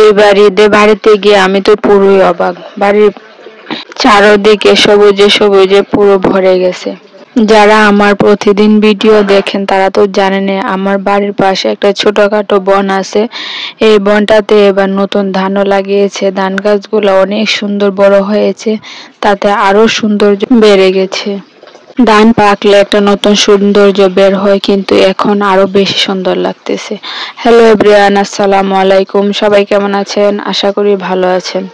এইবার ঈদে বাড়িতে গিয়ে আমি তো পুরোই অবাক। বাড়ির চারদিকে সবুজে সবুজে পুরো ভরে গেছে। যারা আমার প্রতিদিন ভিডিও দেখেন তারা তো জানেন আমার বাড়ির পাশে একটা ছোটখাটো বন আছে। এই বনটাতে এবার নতুন ধানও লাগিয়েছে। ধান গাছগুলো অনেক সুন্দর বড় হয়েছে, তাতে আরো সৌন্দর্য বেড়ে গেছে। ধান পাকলে একটা নতুন সৌন্দর্য বের হয়, কিন্তু এখন আরো বেশি সুন্দর লাগতেছে। হ্যালো এভরিওয়ান, আসসালামু আলাইকুম। সবাই কেমন আছেন? আশা করি ভালো আছেন।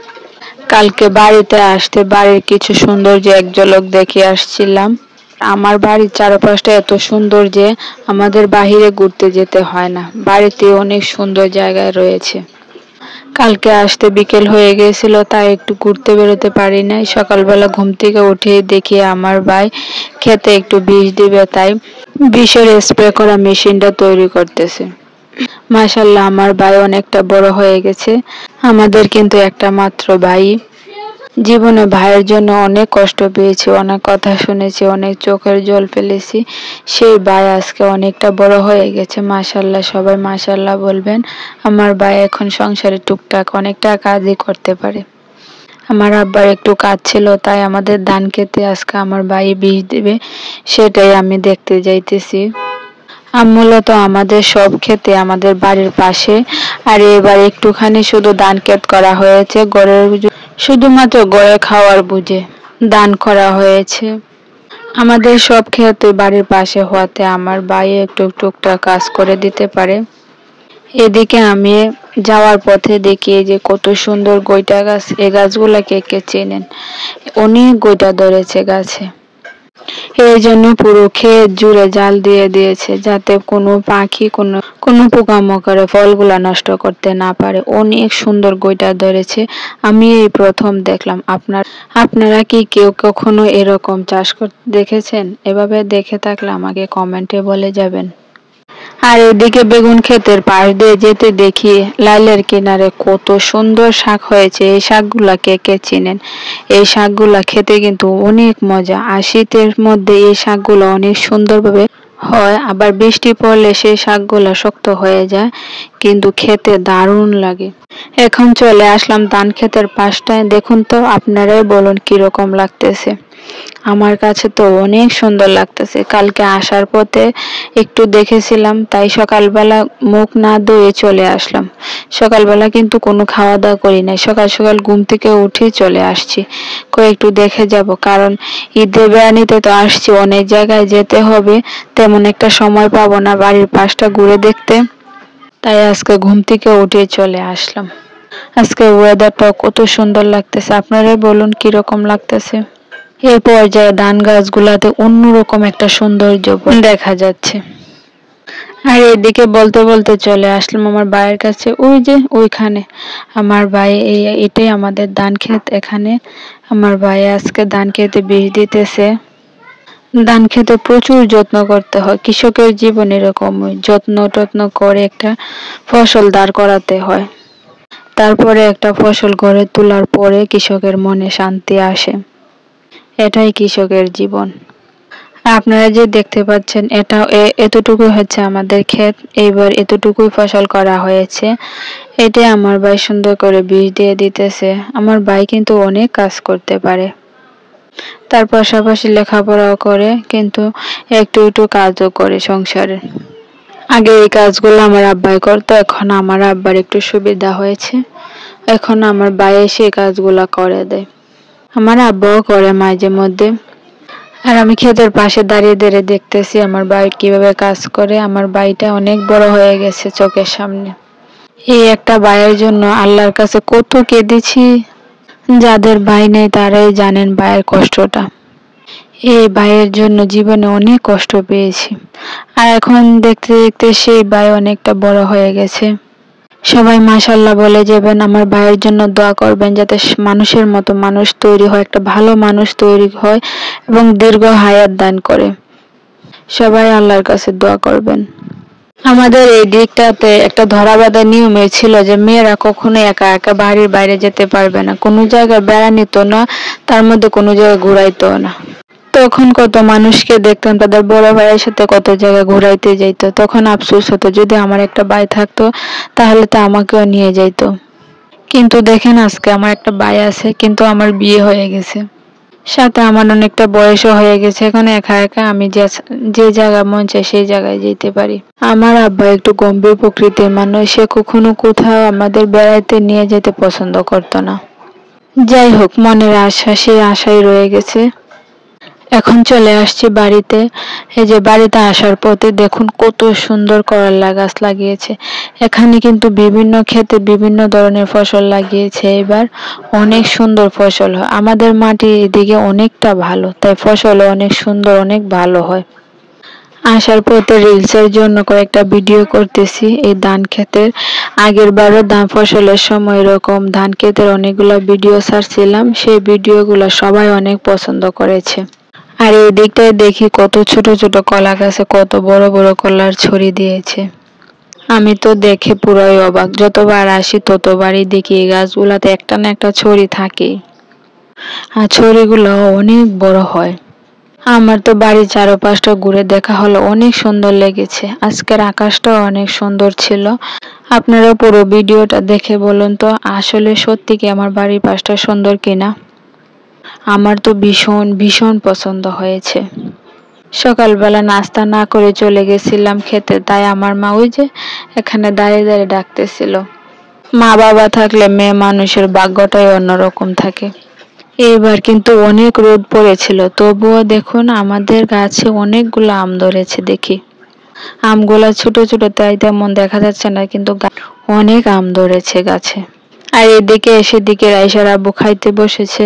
কালকে বাড়িতে আসতে বাড়ির কিছু সৌন্দর্য এক ঝলক দেখে আসছিলাম। আমার বাড়ির চারপাশটা এত সুন্দর যে আমাদের বাহিরে ঘুরতে যেতে হয় না, বাড়িতে অনেক সুন্দর জায়গায় রয়েছে। কালকে আসতে বিকেল হয়ে গেছিল, তাই একটু ঘুরতে বেরোতে পারি নাই। সকালবেলা ঘুম থেকে উঠে দেখি আমার ভাই খেতে একটু বিষ দিবে, তাই বিষের স্প্রে করা মেশিনটা তৈরি করতেছে। মাশাআল্লাহ, আমার ভাই অনেকটা বড় হয়ে গেছে। আমাদের কিন্তু একটা মাত্র ভাই। জীবনে ভাইয়ের জন্য অনেক কষ্ট পেয়েছি, অনেক কথা শুনেছি, অনেক চোখের জল ফেলেছি। সেই ভাই আজকে অনেকটা বড় হয়ে গেছে। মাশাআল্লাহ, সবাই মাশাআল্লাহ বলবেন। আমার ভাই এখন সংসারে টুকটাক অনেকটা কাজই করতে পারে। আমার আব্বার একটু কাজ ছিল, তাই আমাদের ধান খেতে আজকে আমার ভাই বিষ দিবে, সেটাই আমি দেখতে যাইতেছি। মূলত আমাদের সব ক্ষেতে আমাদের বাড়ির পাশে, আর এবার একটুখানি শুধু ধান ক্ষেত করা হয়েছে। শুধুমাত্র গড়ে খাওয়ার বুঝে ধান করা হয়েছে। আমাদের সব ক্ষেত বাড়ির পাশে হওয়াতে আমার ভাই একটু টুকটাক কাজ করে দিতে পারে। এদিকে আমি যাওয়ার পথে দেখি যে কত সুন্দর গইটা গাছ। এই গাছগুলা কে কে চেনেন? অনেক গইটা ধরেছে গাছে। এই জন্য পুরো ক্ষেত জুড়ে জাল দিয়ে দিয়েছে, যাতে কোনো পাখি কোনো পোকামাকড়ে ফলগুলা নষ্ট করতে না পারে। অনেক সুন্দর গইটা ধরেছে, আমি এই প্রথম দেখলাম। আপনারা কি কেউ কখনো এরকম চাষ করতে দেখেছেন? এভাবে দেখে থাকলে আমাকে কমেন্টে বলে যাবেন। আর এদিকে বেগুন ক্ষেতের পাশ দিয়ে যেতে দেখি লাইলের কিনারে কত সুন্দর শাক হয়েছে। এই শাকগুলা কে কে চিনেন? এই শাকগুলা খেতে কিন্তু অনেক মজা, আর শীতের মধ্যে এই শাকগুলো অনেক সুন্দরভাবে হয়। আবার বৃষ্টি পড়লে সেই শাকগুলা শক্ত হয়ে যায়, কিন্তু খেতে দারুণ লাগে। এখন চলে আসলাম ধান ক্ষেতের পাশটায়। দেখুন তো, আপনারাই বলুন কিরকম লাগতেছে। আমার কাছে তো অনেক সুন্দর লাগতেছে। কালকে আসার পথে একটু দেখেছিলাম, তাই সকালবেলা মুখ না ধুয়ে চলে আসলাম। সকালবেলা কিন্তু কোনো খাওয়া দাওয়া করি নাই, সকাল সকাল ঘুম থেকে উঠে চলে আসছি। একটু দেখে যাব, কারণ ঈদে বেড়ানিতে তো আসছি, অনেক জায়গায় যেতে হবে, তেমন একটা সময় পাবো না বাড়ির পাশটা ঘুরে দেখতে। তাই আজকে ঘুম থেকে উঠে চলে আসলাম। আজকে ওয়েদারটা কত সুন্দর লাগতেছে, আপনারাই বলুন কিরকম লাগতেছে। এই পর্যায়ে ধান গাছগুলাতে অন্যরকম একটা সৌন্দর্য দেখা যাচ্ছে। আর এদিকে বলতে বলতে চলে আসলাম আমার ভাইয়ের কাছে। ওই যে ওইখানে আমার ভাই, এটাই আমাদের ধান ক্ষেত। এখানে আমার ভাই আজকে ধান খেতে বিষ দিতেছে। ধান খেতে প্রচুর যত্ন করতে হয়, কৃষকের জীবন এরকমই, যত্ন টত্ন করে একটা ফসল দাঁড় করাতে হয়। তারপরে একটা ফসল ঘরে তোলার পরে কৃষকের মনে শান্তি আসে। এটাই কৃষকের জীবন। আপনারা যে দেখতে পাচ্ছেন, এটা এতটুকু হচ্ছে আমাদের ক্ষেত। এইবার এতটুকুই ফসল করা হয়েছে। এটা আমার ভাই সুন্দর করে বীজ দিয়ে দিতেছে। আমার ভাই কিন্তু অনেক কাজ করতে পারে, তার পাশাপাশি লেখাপড়াও করে, কিন্তু একটু একটু কাজও করে সংসারে। আগে এই কাজগুলো আমার আব্বাই করতো, এখন আমার আব্বার একটু সুবিধা হয়েছে, এখন আমার ভাই এসে এই কাজগুলা করে দেয়। আমার আব্বাও করে মাঝে মধ্যে। আর আমি ক্ষেতের পাশে দাঁড়িয়ে দাঁড়িয়ে দেখতেছি আমার ভাই কিভাবে কাজ করে। আমার ভাইটা অনেক বড় হয়ে গেছে চোখের সামনে। এই একটা ভাইয়ের জন্য আল্লাহর কাছে কত কেঁদেছি। যাদের ভাই নেই তারাই জানেন ভাইয়ের কষ্টটা। এই ভাইয়ের জন্য জীবনে অনেক কষ্ট পেয়েছি, আর এখন দেখতে দেখতে সেই ভাই অনেকটা বড় হয়ে গেছে। সবাই মাশাআল্লাহ বলে যাবেন। আমার ভাইয়ের জন্য দোয়া করবেন, যাতে মানুষের মতো মানুষ তৈরি হয়, একটা ভালো মানুষ তৈরি হয় এবং দীর্ঘ হায়াত দান করে। সবাই আল্লাহর কাছে দোয়া করবেন। আমাদের এই দিকটাতে একটা ধরাবাঁধা নিয়মে ছিল যে মেয়েরা কখনোই একা একা বাড়ির বাইরে যেতে পারবে না, কোনো জায়গায় বেড়ানিতো না, তার মধ্যে কোনো জায়গায় ঘুরাইতো না। তখন কত মানুষকে দেখতাম তাদের বড় ভাইয়ের সাথে কত জায়গায় ঘুরাইতে যাইতো। তখন আফসোস হতো, যদি আমার একটা ভাই থাকতো তাহলে তো আমাকেও নিয়ে যাইতো। কিন্তু দেখেন আজকে আমার একটা ভাই আছে, কিন্তু আমার বিয়ে হয়ে গেছে, সাথে আমার অনেকটা বয়সও হয়ে গেছে। এখন একা একা আমি যে জায়গা মন চায় সেই জায়গায় যেতে পারি। আমার আব্বা একটু গম্ভীর প্রকৃতির মানুষ, সে কখনো কোথাও আমাদের বেড়াইতে নিয়ে যেতে পছন্দ করতো না। যাই হোক, মনের আশা সেই আশাই রয়ে গেছে। এখন চলে আসছি বাড়িতে। এই যে বাড়িতে আসার পথে দেখুন কত সুন্দর করলা গাছ লাগিয়েছে। এখানে কিন্তু বিভিন্ন ক্ষেতে বিভিন্ন ধরনের ফসল লাগিয়েছে। এবার অনেক সুন্দর ফসল হয়। আমাদের মাটি এদিকে অনেকটা ভালো, তাই ফসলও অনেক সুন্দর, অনেক ভালো হয়। আসার পথে রিলসের জন্য কয়েকটা ভিডিও করতেছি এই ধান ক্ষেতের। আগের বারও ধান ফসলের সময় এরকম ধান ক্ষেতের অনেকগুলো ভিডিও ছাড়ছিলাম, সেই ভিডিওগুলো সবাই অনেক পছন্দ করেছে। আর এই দিকটায় দেখি কত ছোট ছোট কলা গাছে কত বড় বড় কলার ছড়ি দিয়েছে। আমি তো দেখে পুরাই অবাক, যতবার আসি ততবারই দেখি এই গাছগুলাতে একটা না একটা ছড়ি থাকেই, আর ছড়িগুলো অনেক বড় হয়। আমার তো বাড়ির চারপাশটা ঘুরে দেখা হলো, অনেক সুন্দর লেগেছে। আজকের আকাশটাও অনেক সুন্দর ছিল। আপনারা পুরো ভিডিওটা দেখে বলুন তো আসলে সত্যি কি আমার বাড়ির পাশটা সুন্দর কিনা। আমার তো ভীষণ ভীষণ পছন্দ হয়েছে। সকালবেলা নাস্তা না করে চলে গেছিলাম খেতে, তাই আমার মা ওই যে এখানে দাঁড়িয়ে দাঁড়িয়ে ডাকতেছিল। মা বাবা থাকলে মেয়ে মানুষের ভাগ্যটাই অন্যরকম থাকে। এইবার কিন্তু অনেক রোদ পড়েছিল, তবুও দেখুন আমাদের গাছে অনেকগুলো আম ধরেছে। দেখি আমগুলা ছোট ছোট, তাই তেমন দেখা যাচ্ছে না, কিন্তু অনেক আম ধরেছে গাছে। আর এদিকে এসে দিকে রাইসার আব্বু খাইতে বসেছে,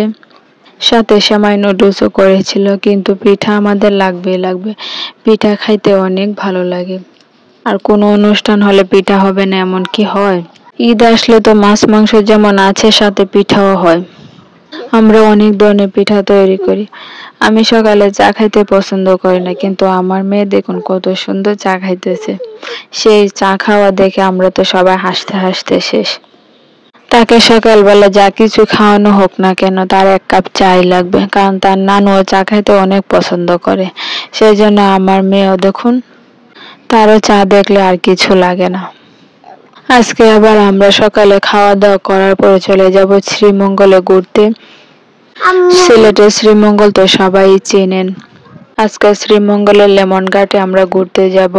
সাথে সেমাই নুডলসও করেছিল। কিন্তু পিঠা আমাদের লাগবেই লাগবে, পিঠা খাইতে অনেক ভালো লাগে। আর কোনো অনুষ্ঠান হলে পিঠা হবে না এমন কি হয়? ঈদ আসলে তো মাছ মাংস যেমন আছে, সাথে পিঠাও হয়। আমরা অনেক ধরনের পিঠা তৈরি করি। আমি সকালে চা খাইতে পছন্দ করি না, কিন্তু আমার মেয়ে দেখুন কত সুন্দর চা খাইতেছে। সেই চা খাওয়া দেখে আমরা তো সবাই হাসতে হাসতে শেষ। তাকে সকালবেলা যা কিছু খাওয়ানো হোক না কেন, তার এক কাপ চাই লাগবে, কারণ তার নানুও চা খাইতে অনেক পছন্দ করে। সেই জন্য আমার মেয়েও দেখুন, তারও চা দেখলে আর কিছু লাগে না। আজকে আবার আমরা সকালে খাওয়া দাওয়া করার পরে চলে যাব শ্রীমঙ্গলে ঘুরতে। সিলেটের শ্রীমঙ্গল তো সবাই চেনেন। আজকে শ্রীমঙ্গলের লেমন ঘাটে আমরা ঘুরতে যাব,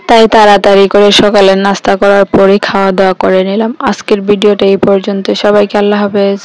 তাই তাড়াতাড়ি করে সকালের নাস্তা করার পরেই খাওয়া দাওয়া করে নিলাম। আজকের ভিডিওটা এই পর্যন্ত। সবাইকে আল্লাহ হাফেজ।